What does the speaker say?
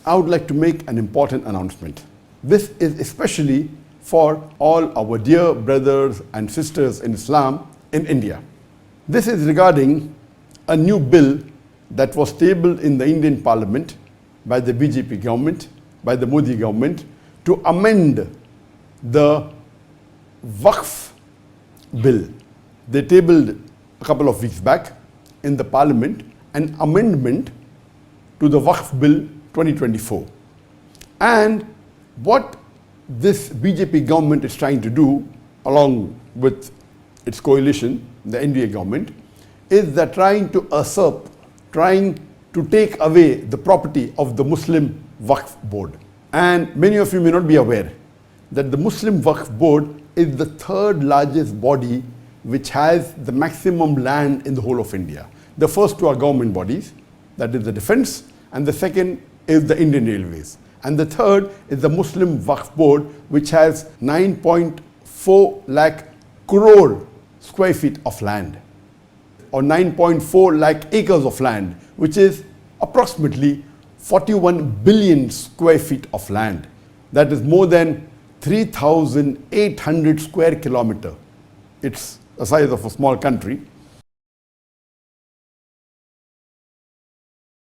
I would like to make an important announcement. This is especially for all our dear brothers and sisters in Islam in India. This is regarding a new bill that was tabled in the Indian Parliament by the BJP government, by the Modi government, to amend the Waqf bill. They tabled a couple of weeks back in the Parliament an amendment to the Waqf bill 2024. And what this BJP government is trying to do, along with its coalition, the NDA government, is that trying to usurp, trying to take away the property of the Muslim Waqf board. And many of you may not be aware that the Muslim Waqf board is the third largest body which has the maximum land in the whole of India. The first two are government bodies, that is the defense, and the second is the Indian Railways. And the third is the Muslim Waqf board, which has 9.4 lakh crore square feet of land, or 9.4 lakh acres of land, which is approximately 41 billion square feet of land. That is more than 3,800 square kilometers. It's the size of a small country.